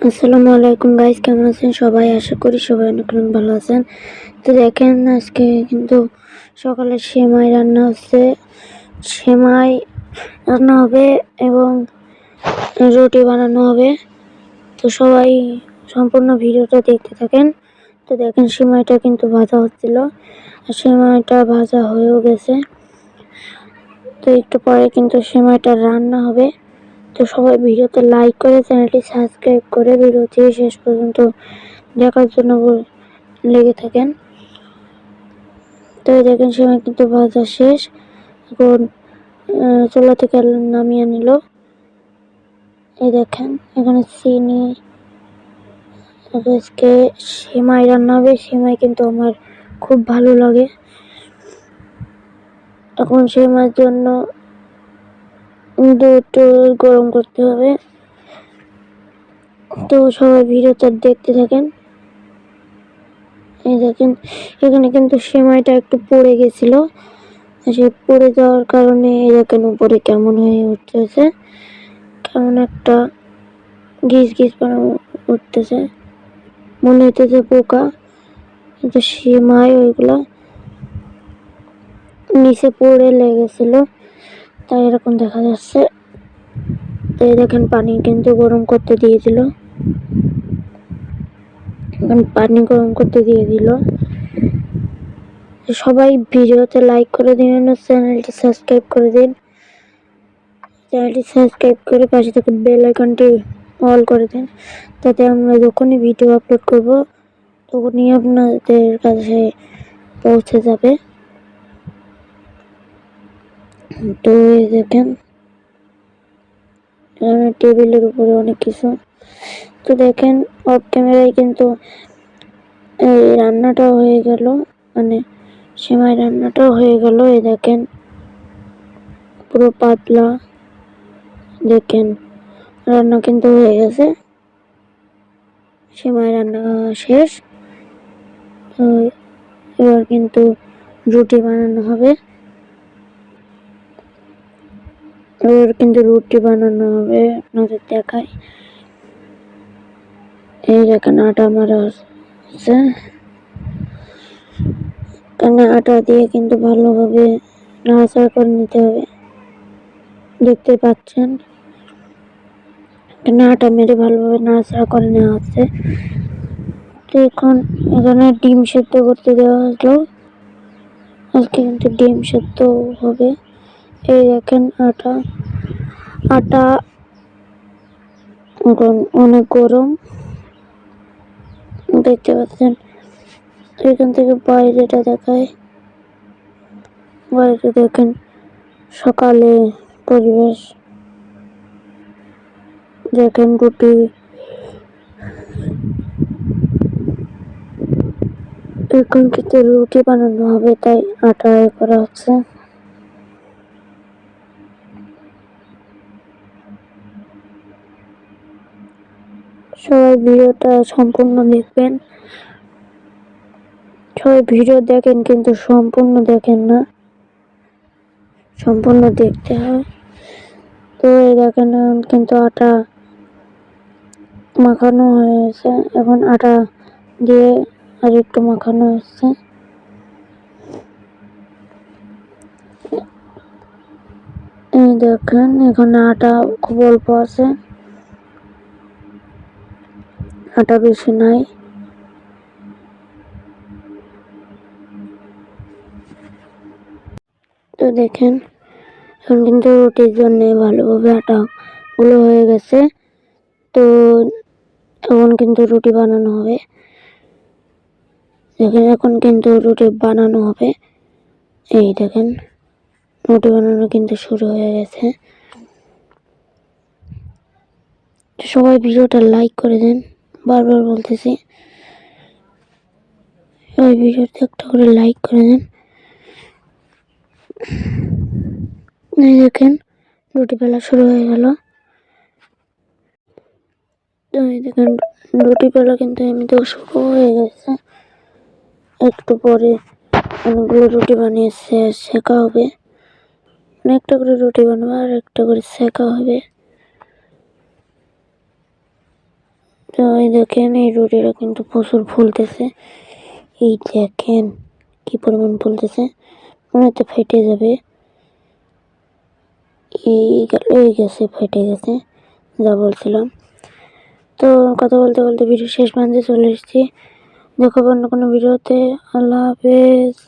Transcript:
আসসালামু আলাইকুম গাইস, কেমন আছেন সবাই? আশা করি সবাই অনেক ভালো আছেন। তো দেখেন, আজকে কিন্তু সকালে সেমাই রান্না হচ্ছে। সেমাই রান্না হবে এবং রুটি বানানো হবে। তো সবাই সম্পূর্ণ ভিডিওটা দেখতে থাকেন। তো দেখেন, সেমাইটা কিন্তু ভাজা হচ্ছিল আর সেমাইটা ভাজা হয়েও গেছে। তো একটু পরে কিন্তু সেমাইটা রান্না হবে। তো সবাই ভিডিওতে লাইক করে চ্যানেলটি সাবস্ক্রাইব করে ভিডিওটি শেষ পর্যন্ত দেখার জন্য লেগে থাকেন। তো দেখেন, সেমাই কিন্তু ভাজা শেষ। এখন চুলা থেকে নামিয়ে নিল। এই দেখেন, এখানে চিনি, আজকে সেমাই রান্না হবে। সেমাই কিন্তু আমার খুব ভালো লাগে। এখন সেমাইয়ের জন্য দুধ গরম করতে হবে। তো সবাই ভিডিওটা দেখতে থাকেন। এই দেখেন, এখানে কিন্তু সেমাইটা একটু পড়ে গেছিল। সে পড়ে যাওয়ার কারণে এই দেখেন উপরে কেমন হয়ে উঠতেছে, কেমন একটা ঘিস ঘিস উঠতেছে, মনে হইতেছে পোকা। কিন্তু সেমাই ওইগুলা নিচে পড়ে লেগেছিল, তাই এরকম দেখা যাচ্ছে। তো এই দেখেন, পানি কিন্তু গরম করতে দিয়েছিল। পানি গরম করতে দিয়ে দিল। সবাই ভিডিওতে লাইক করে দিন ও চ্যানেলটি সাবস্ক্রাইব করে দিন। চ্যানেলটি সাবস্ক্রাইব করে পাশে থেকে বেল আইকনটি অল করে দিন, যাতে আমরা যখনই ভিডিও আপলোড করব তখনই আপনাদের কাছে পৌঁছে যাবে। তো এই দেখেন, টেবিলের উপরে অনেক কিছু। তো দেখেন, অফ ক্যামেরায় কিন্তু এই রান্নাটাও হয়ে গেল, মানে সেমাই রান্নাটাও হয়ে গেল। এই দেখেন, পুরো পাতলা। দেখেন, রান্না কিন্তু হয়ে গেছে, সেমাই রান্না শেষ। তো এবার কিন্তু রুটি বানানো হবে। আপনাদের দেখাই। এই দেখেন, আটা মারা হচ্ছে। কারণ আটা দিয়ে কিন্তু ভালোভাবে নাড়াচাড়া করে নিতে হবে। দেখতে পাচ্ছেন, আটা মেরে ভালোভাবে নাড়াচাড়া করে নেওয়া হচ্ছে। তো এখন এখানে ডিম সেদ্ধ করতে দেওয়া হলো। আজকে কিন্তু ডিম সেদ্ধ হবে। এই দেখেন, আটা অনেক গরম, দেখতে পাচ্ছেন। এখান থেকে বাইরেটা দেখায়। বাইরে দেখেন, সকালে পরিবেশ। দেখেন, রুটি এখন কিন্তু রুটি বানানো হবে, তাই আটা করা হচ্ছে। সবাই ভিডিওটা সম্পূর্ণ দেখবেন। সবাই ভিডিও দেখেন কিন্তু সম্পূর্ণ দেখেন না, সম্পূর্ণ দেখতে হয়। তো এই দেখেন, কিন্তু আটা মাখানো হয়েছে। এখন আটা দিয়ে আর একটু মাখানো হচ্ছে। এই দেখেন, এখানে আটা খুব অল্প আছে, আটা বেশি নাই। তো দেখেন, এখন কিন্তু রুটির জন্য ভালোভাবে আটা গুলো হয়ে গেছে। তো এখন কিন্তু রুটি বানানো হবে। দেখেন, এখন কিন্তু রুটি বানানো হবে। এই দেখেন, রুটি বানানো কিন্তু শুরু হয়ে গেছে। সবাই ভিডিওটা লাইক করে দেন, বারবার বলতেছি। সবাই ভিডিওটা একটা করে লাইক করে দেন। এই দেখেন, রুটি বেলা শুরু হয়ে গেল। তো এই দেখেন, রুটি বেলা কিন্তু এমনিতেও শুরু হয়ে গেছে। একটু পরে অনেকগুলো রুটি বানিয়েছে, সেকা হবে। একটা করে রুটি বানাবো আর একটা করে সেকা হবে। তো দেখেন এই রোডেরা কিন্তু প্রচুর ফুলতেছে। এই দেখেন কি পরিমাণ ফুলতেছে, মনে হচ্ছে ফেটে যাবে। এই গেছে, ফেটে গেছে যা বলছিলাম। তো কথা বলতে বলতে ভিডিও শেষ পর্যন্ত চলে এসেছি। দেখাবো অন্য কোনো ভিডিওতে। আল্লাহ হাফেজ।